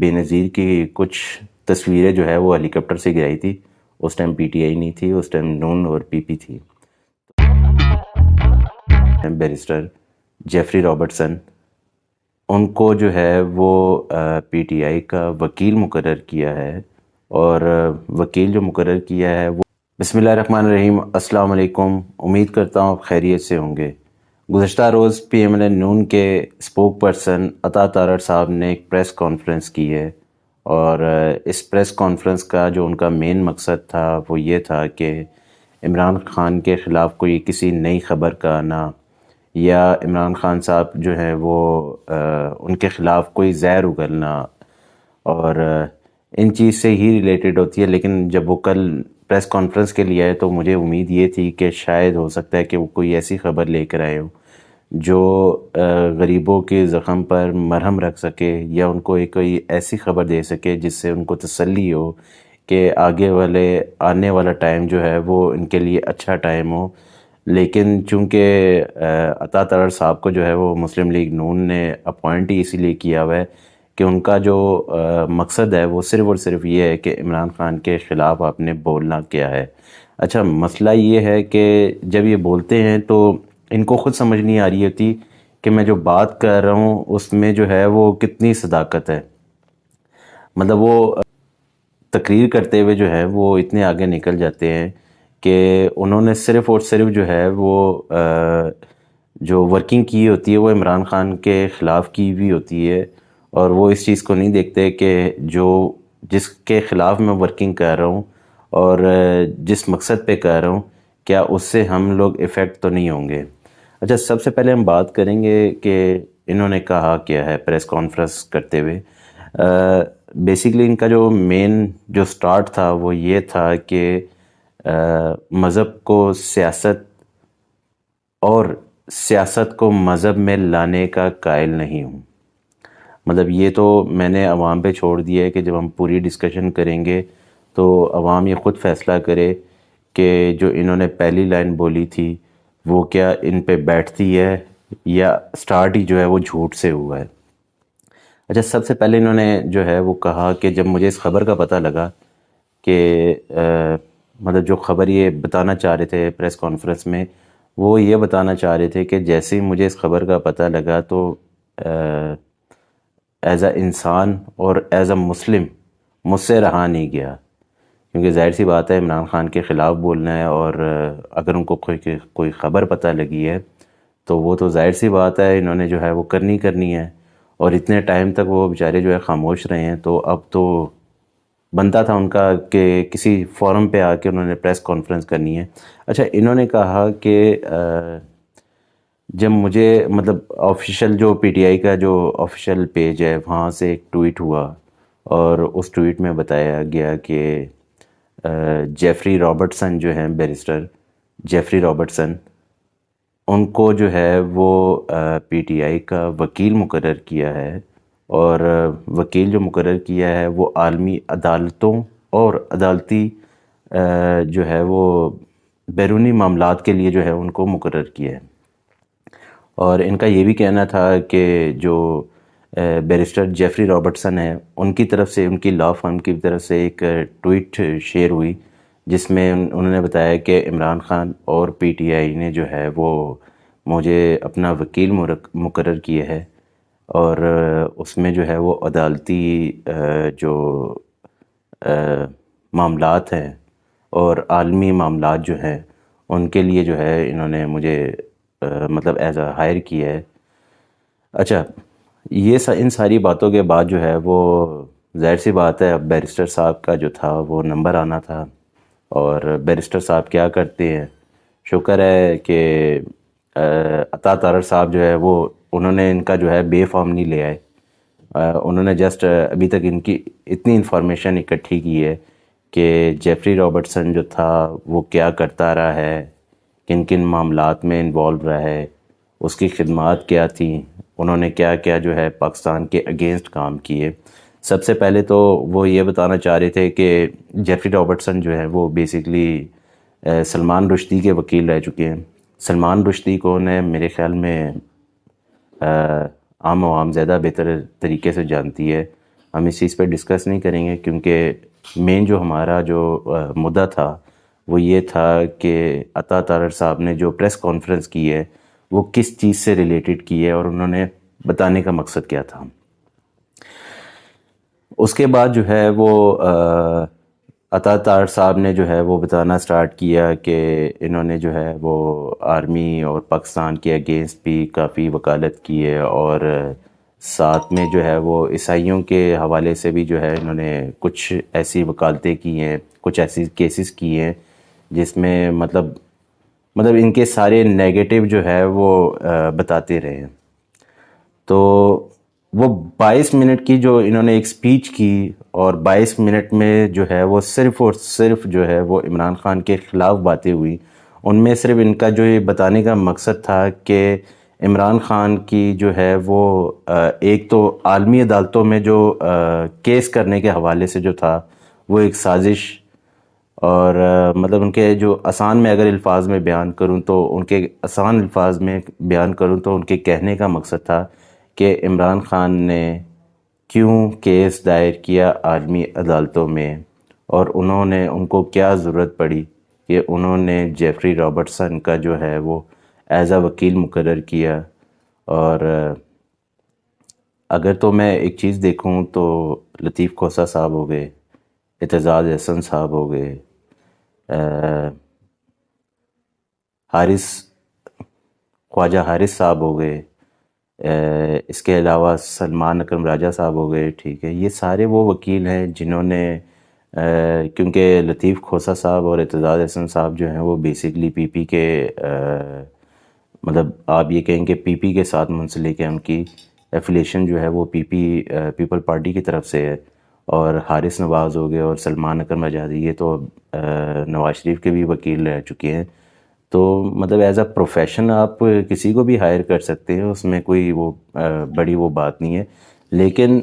بے نظیر کی کچھ تصویریں جو ہے وہ ہیلی کاپٹر سے گرائی تھی. اس ٹائم پی ٹی آئی نہیں تھی, اس ٹائم نون اور پی پی تھی. بیرسٹر جیفری رابرٹسن ان کو جو ہے وہ پی ٹی آئی کا وکیل مقرر کیا ہے, اور وکیل جو مقرر کیا ہے وہ بسم اللہ الرحمن الرحیم. السلام علیکم, امید کرتا ہوں آپ خیریت سے ہوں گے. گزشتہ روز پی ایم ایل این نون کے اسپوک پرسن عطا تارڑ صاحب نے ایک پریس کانفرنس کی ہے, اور اس پریس کانفرنس کا جو ان کا مین مقصد تھا وہ یہ تھا کہ عمران خان کے خلاف کوئی کسی نئی خبر کا آنا, یا عمران خان صاحب جو ہیں وہ ان کے خلاف کوئی زہر اگلنا, اور ان چیز سے ہی ریلیٹڈ ہوتی ہے. لیکن جب وہ کل پریس کانفرنس کے لیے آئے تو مجھے امید یہ تھی کہ شاید ہو سکتا ہے کہ وہ کوئی ایسی خبر لے کر آئے ہوں جو غریبوں کے زخم پر مرہم رکھ سکے, یا ان کو کوئی ایسی خبر دے سکے جس سے ان کو تسلی ہو کہ آنے والا ٹائم جو ہے وہ ان کے لیے اچھا ٹائم ہو. لیکن چونکہ عطا تارڑ صاحب کو جو ہے وہ مسلم لیگ نون نے اپوائنٹ ہی اسی لیے کیا ہوا ہے کہ ان کا جو مقصد ہے وہ صرف اور صرف یہ ہے کہ عمران خان کے خلاف آپ نے بولنا کیا ہے. اچھا, مسئلہ یہ ہے کہ جب یہ بولتے ہیں تو ان کو خود سمجھ نہیں آ رہی ہوتی کہ میں جو بات کر رہا ہوں اس میں جو ہے وہ کتنی صداقت ہے. مطلب وہ تقریر کرتے ہوئے جو ہے وہ اتنے آگے نکل جاتے ہیں کہ انہوں نے صرف اور صرف جو ہے وہ جو ورکنگ کی ہوتی ہے وہ عمران خان کے خلاف کی ہوئی ہوتی ہے, اور وہ اس چیز کو نہیں دیکھتے کہ جس کے خلاف میں ورکنگ کر رہا ہوں اور جس مقصد پہ کر رہا ہوں کیا اس سے ہم لوگ افیکٹ تو نہیں ہوں گے. اچھا, سب سے پہلے ہم بات کریں گے کہ انہوں نے کہا کیا ہے پریس کانفرنس کرتے ہوئے. بیسیکلی ان کا جو مین جو سٹارٹ تھا وہ یہ تھا کہ مذہب کو سیاست اور سیاست کو مذہب میں لانے کا قائل نہیں ہوں. مطلب یہ تو میں نے عوام پہ چھوڑ دیا ہے کہ جب ہم پوری ڈسکشن کریں گے تو عوام یہ خود فیصلہ کرے کہ جو انہوں نے پہلی لائن بولی تھی وہ کیا ان پہ بیٹھتی ہے یا سٹارٹ ہی جو ہے وہ جھوٹ سے ہوا ہے. اچھا, سب سے پہلے انہوں نے جو ہے وہ کہا کہ جب مجھے اس خبر کا پتہ لگا کہ مطلب جو خبر یہ بتانا چاہ رہے تھے پریس کانفرنس میں, وہ یہ بتانا چاہ رہے تھے کہ جیسے ہی مجھے اس خبر کا پتہ لگا تو ایز اے انسان اور ایز اے مسلم مجھ سے رہا نہیں گیا, کیونکہ ظاہر سی بات ہے عمران خان کے خلاف بولنا ہے, اور اگر ان کو کوئی خبر پتہ لگی ہے تو وہ تو ظاہر سی بات ہے انہوں نے جو ہے وہ کرنی ہے, اور اتنے ٹائم تک وہ بیچارے جو ہے خاموش رہے ہیں. تو اب تو بنتا تھا ان کا کہ کسی فورم پہ آ کے انہوں نے پریس کانفرنس کرنی ہے. اچھا, انہوں نے کہا کہ جب مجھے مطلب آفیشیل جو پی ٹی آئی کا جو آفیشیل پیج ہے وہاں سے ایک ٹویٹ ہوا, اور اس ٹویٹ میں بتایا گیا کہ جیفری رابرٹسن جو ہیں بیرسٹر جیفری رابرٹسن ان کو جو ہے وہ پی ٹی آئی کا وکیل مقرر کیا ہے, اور وکیل جو مقرر کیا ہے وہ عالمی عدالتوں اور عدالتی جو ہے وہ بیرونی معاملات کے لیے جو ہے ان کو مقرر کیا ہے. اور ان کا یہ بھی کہنا تھا کہ جو بیرسٹر جیفری رابرٹسن ہے ان کی طرف سے, ان کی لا فرم کی طرف سے ایک ٹویٹ شیئر ہوئی جس میں انہوں نے بتایا کہ عمران خان اور پی ٹی آئی نے جو ہے وہ مجھے اپنا وکیل مقرر کیا ہے, اور اس میں جو ہے وہ عدالتی جو معاملات ہیں اور عالمی معاملات جو ہیں ان کے لیے جو ہے انہوں نے مجھے مطلب ایز اے ہائر کیا ہے. اچھا, یہ ان ساری باتوں کے بعد جو ہے وہ ظاہر سی بات ہے اب بیرسٹر صاحب کا جو تھا وہ نمبر آنا تھا, اور بیرسٹر صاحب کیا کرتے ہیں, شکر ہے کہ عطا تارڑ صاحب جو ہے وہ انہوں نے ان کا جو ہے بے فارم نہیں لے آئے. انہوں نے جسٹ ابھی تک ان کی اتنی انفارمیشن اکٹھی کی ہے کہ جیفری رابرٹسن جو تھا وہ کیا کرتا رہا ہے, کن کن معاملات میں انوالو رہا ہے, اس کی خدمات کیا تھیں, انہوں نے کیا کیا جو ہے پاکستان کے اگینسٹ کام کیے. سب سے پہلے تو وہ یہ بتانا چاہ رہے تھے کہ جیفری رابرٹسن جو ہے وہ بیسکلی سلمان رشدی کے وکیل رہ چکے ہیں. سلمان رشدی کون ہے, میرے خیال میں عام عوام زیادہ بہتر طریقے سے جانتی ہے. ہم اس چیز پہ ڈسکس نہیں کریں گے، کیونکہ مین جو ہمارا جو مدعا تھا وہ یہ تھا کہ عطا تارڑ صاحب نے جو پریس کانفرنس کی ہے وہ کس چیز سے ریلیٹڈ کی ہے اور انہوں نے بتانے کا مقصد کیا تھا۔ اس کے بعد جو ہے وہ عطا تارڑ صاحب نے جو ہے وہ بتانا سٹارٹ کیا کہ انہوں نے جو ہے وہ آرمی اور پاکستان کے اگینسٹ بھی کافی وکالت کی ہے، اور ساتھ میں جو ہے وہ عیسائیوں کے حوالے سے بھی جو ہے انہوں نے کچھ ایسی وکالتیں کی ہیں، کچھ ایسی کیسز کی ہیں جس میں مطلب ان کے سارے نیگیٹو جو ہے وہ بتاتے رہے ہیں۔ تو وہ 22 منٹ کی جو انہوں نے ایک سپیچ کی، اور 22 منٹ میں جو ہے وہ صرف اور صرف جو ہے وہ عمران خان کے خلاف باتیں ہوئی۔ ان میں صرف ان کا جو یہ بتانے کا مقصد تھا کہ عمران خان کی جو ہے وہ ایک تو عالمی عدالتوں میں جو کیس کرنے کے حوالے سے جو تھا وہ ایک سازش، اور مطلب ان کے جو آسان میں اگر الفاظ میں بیان کروں تو ان کے کہنے کا مقصد تھا کہ عمران خان نے کیوں کیس دائر کیا عالمی عدالتوں میں، اور ان کو کیا ضرورت پڑی کہ انہوں نے جیفری رابرٹسن کا جو ہے وہ ایز اے وکیل مقرر کیا۔ اور اگر تو میں ایک چیز دیکھوں تو لطیف کھوسہ صاحب ہو گئے، اعتزاز احسن صاحب ہو گئے، خواجہ حارث صاحب ہو گئے، اس کے علاوہ سلمان اکرم راجہ صاحب ہو گئے، ٹھیک ہے، یہ سارے وہ وکیل ہیں جنہوں نے کیونکہ لطیف کھوسہ صاحب اور اعتزاز احسن صاحب جو ہیں وہ بیسکلی پی پی کے مطلب آپ یہ کہیں کہ پی پی کے ساتھ منسلک ہے، ان کی ایفیلیشن جو ہے وہ پیپل پارٹی کی طرف سے ہے، اور حارث نواز ہو گئے اور سلمان اکرم راجہ، یہ تو نواز شریف کے بھی وکیل رہ چکے ہیں۔ تو مطلب ایز اے پروفیشن آپ کسی کو بھی ہائر کر سکتے ہیں، اس میں کوئی وہ بڑی وہ بات نہیں ہے، لیکن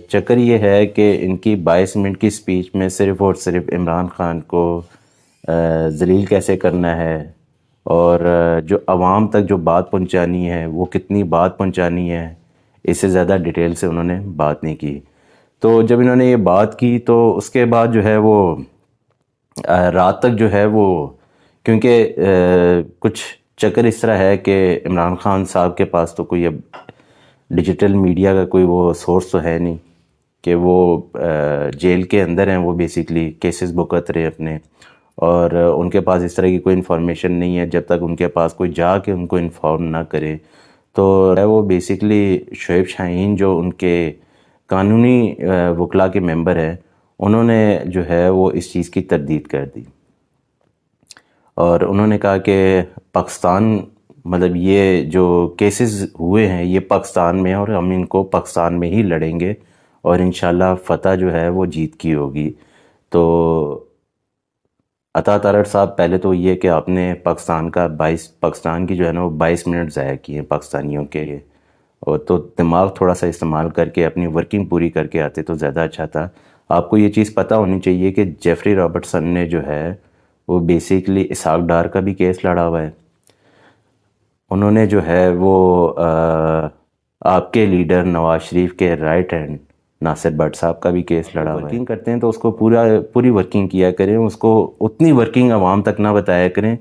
چکر یہ ہے کہ ان کی 22 منٹ کی سپیچ میں صرف اور صرف عمران خان کو ذلیل کیسے کرنا ہے، اور جو عوام تک جو بات پہنچانی ہے وہ کتنی بات پہنچانی ہے، اس سے زیادہ ڈیٹیل سے انہوں نے بات نہیں کی۔ تو جب انہوں نے یہ بات کی تو اس کے بعد جو ہے وہ رات تک جو ہے وہ، کیونکہ کچھ چکر اس طرح ہے کہ عمران خان صاحب کے پاس تو کوئی اب ڈیجیٹل میڈیا کا کوئی وہ سورس تو ہے نہیں کہ وہ جیل کے اندر ہیں، وہ بیسکلی کیسز بکت رہے اپنے، اور ان کے پاس اس طرح کی کوئی انفارمیشن نہیں ہے جب تک ان کے پاس کوئی جا کے ان کو انفارم نہ کرے۔ تو وہ بیسکلی شعیب شاہین جو ان کے قانونی وکلاء کے ممبر ہیں، انہوں نے جو ہے وہ اس چیز کی تردید کر دی، اور انہوں نے کہا کہ پاکستان مطلب یہ جو کیسز ہوئے ہیں یہ پاکستان میں، اور ہم ان کو پاکستان میں ہی لڑیں گے، اور انشاءاللہ فتح جو ہے وہ جیت کی ہوگی۔ تو عطا تارڑ صاحب، پہلے تو یہ کہ آپ نے پاکستان کی جو ہے نا وہ 22 منٹ ضائع کیے پاکستانیوں کے لیے، اور تو دماغ تھوڑا سا استعمال کر کے اپنی ورکنگ پوری کر کے آتے تو زیادہ اچھا تھا۔ آپ کو یہ چیز پتہ ہونی چاہیے کہ جیفری رابرٹسن نے جو ہے وہ بیسکلی اسحاق ڈار کا بھی کیس لڑا ہوا ہے، انہوں نے جو ہے وہ آپ کے لیڈر نواز شریف کے رائٹ ہینڈ ناصر بٹ صاحب کا بھی کیس لڑا ہوا ہے۔ ورکنگ کرتے ہیں تو اس کو پوری ورکنگ کیا کریں، اس کو اتنی ورکنگ عوام تک نہ بتایا کریں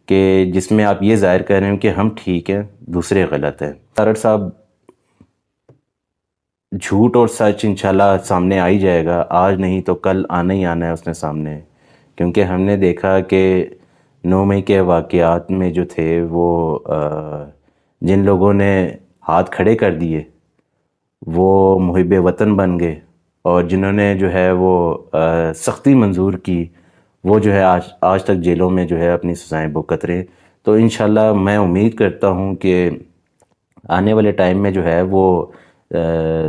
کہ جس میں آپ یہ ظاہر کر رہے ہیں کہ ہم ٹھیک ہیں دوسرے غلط ہیں۔ تارڑ صاحب، جھوٹ اور سچ انشاءاللہ سامنے آ ہی جائے گا، آج نہیں تو کل آنا ہی آنا ہے اس نے سامنے، کیونکہ ہم نے دیکھا کہ 9 مئی کے واقعات میں جو تھے وہ جن لوگوں نے ہاتھ کھڑے کر دیے وہ محب وطن بن گئے، اور جنہوں نے جو ہے وہ سختی منظور کی وہ جو ہے آج تک جیلوں میں جو ہے اپنی سزائیں بھگت رہے۔ تو انشاءاللہ میں امید کرتا ہوں کہ آنے والے ٹائم میں جو ہے وہ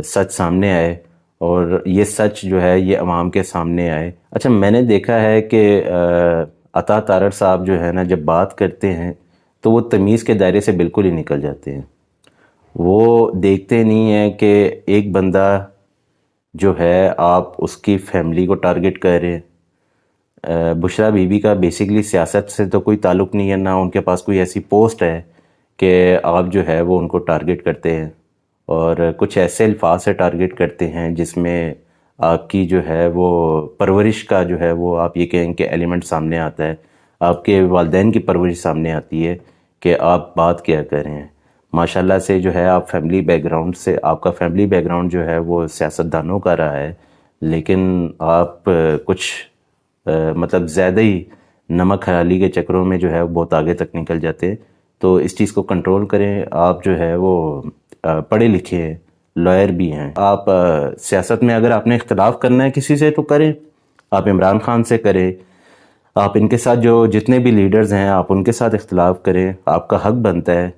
سچ سامنے آئے، اور یہ سچ جو ہے یہ عوام کے سامنے آئے۔ اچھا، میں نے دیکھا ہے کہ عطا تارڑ صاحب جو ہے نا جب بات کرتے ہیں تو وہ تمیز کے دائرے سے بالکل ہی نکل جاتے ہیں، وہ دیکھتے نہیں ہیں کہ ایک بندہ جو ہے آپ اس کی فیملی کو ٹارگٹ کر رہے ہیں۔ بشرا بی بی کا بیسکلی سیاست سے تو کوئی تعلق نہیں ہے، نہ ان کے پاس کوئی ایسی پوسٹ ہے کہ آپ جو ہے وہ ان کو ٹارگٹ کرتے ہیں، اور کچھ ایسے الفاظ سے ٹارگٹ کرتے ہیں جس میں آپ کی جو ہے وہ پرورش کا جو ہے وہ آپ یہ کہیں کہ ایلیمنٹ سامنے آتا ہے، آپ کے والدین کی پرورش سامنے آتی ہے کہ آپ بات کیا کریں۔ ماشاءاللہ سے جو ہے آپ فیملی بیک گراؤنڈ سے، آپ کا فیملی بیک گراؤنڈ جو ہے وہ سیاستدانوں کا رہا ہے، لیکن آپ کچھ مطلب زیادہ ہی نمک حلالی کے چکروں میں جو ہے بہت آگے تک نکل جاتے ہیں۔ تو اس چیز کو کنٹرول کریں۔ آپ جو ہے وہ پڑھے لکھے ہیں، لائر بھی ہیں، آپ سیاست میں اگر آپ نے اختلاف کرنا ہے کسی سے تو کریں، آپ عمران خان سے کریں، آپ ان کے ساتھ جو جتنے بھی لیڈرز ہیں آپ ان کے ساتھ اختلاف کریں، آپ کا حق بنتا ہے،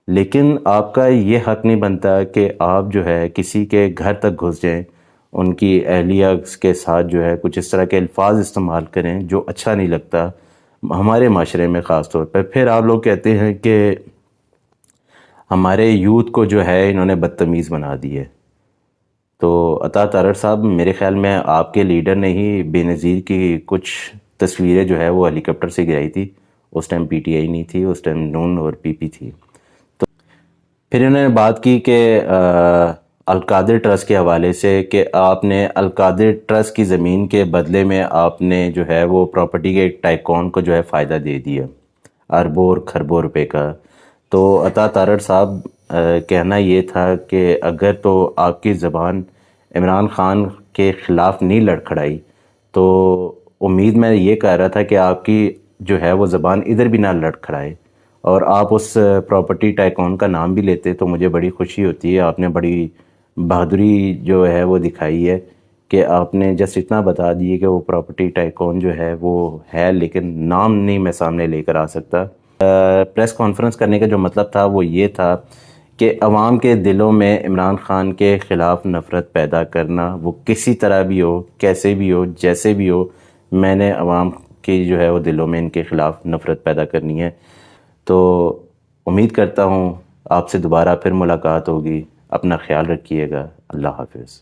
لیکن آپ کا یہ حق نہیں بنتا کہ آپ جو ہے کسی کے گھر تک گھس جائیں، ان کی اہلیہ کے ساتھ جو ہے کچھ اس طرح کے الفاظ استعمال کریں جو اچھا نہیں لگتا ہمارے معاشرے میں خاص طور پہ۔ پھر آپ لوگ کہتے ہیں کہ ہمارے یوتھ کو جو ہے انہوں نے بدتمیز بنا دی ہے۔ تو عطا تارڑ صاحب، میرے خیال میں آپ کے لیڈر نے ہی بے نظیر کی کچھ تصویریں جو ہے وہ ہیلی کاپٹر سے گرائی تھی، اس ٹائم پی ٹی آئی نہیں تھی، اس ٹائم نون اور پی پی تھی۔ پھر انہوں نے بات کی کہ القادر ٹرسٹ کے حوالے سے کہ آپ نے القادر ٹرسٹ کی زمین کے بدلے میں آپ نے جو ہے وہ پراپرٹی کے ایک ٹائکون کو جو ہے فائدہ دے دیا، اربوں اور کھربوں روپے کا۔ تو عطا تارڑ صاحب کہنا یہ تھا کہ اگر تو آپ کی زبان عمران خان کے خلاف نہیں لڑکھڑائی تو امید میں یہ کہہ رہا تھا کہ آپ کی جو ہے وہ زبان ادھر بھی نہ لڑکھڑائے، اور آپ اس پراپرٹی ٹائکون کا نام بھی لیتے تو مجھے بڑی خوشی ہوتی ہے۔ آپ نے بڑی بہادری جو ہے وہ دکھائی ہے کہ آپ نے جسٹ اتنا بتا دیے کہ وہ پراپرٹی ٹائکون جو ہے وہ ہے، لیکن نام نہیں میں سامنے لے کر آ سکتا۔ پریس کانفرنس کرنے کا جو مطلب تھا وہ یہ تھا کہ عوام کے دلوں میں عمران خان کے خلاف نفرت پیدا کرنا، وہ کسی طرح بھی ہو، کیسے بھی ہو، جیسے بھی ہو، میں نے عوام کی جو ہے وہ دلوں میں ان کے خلاف نفرت پیدا کرنی ہے۔ تو امید کرتا ہوں آپ سے دوبارہ پھر ملاقات ہوگی۔ اپنا خیال رکھیے گا۔ اللہ حافظ۔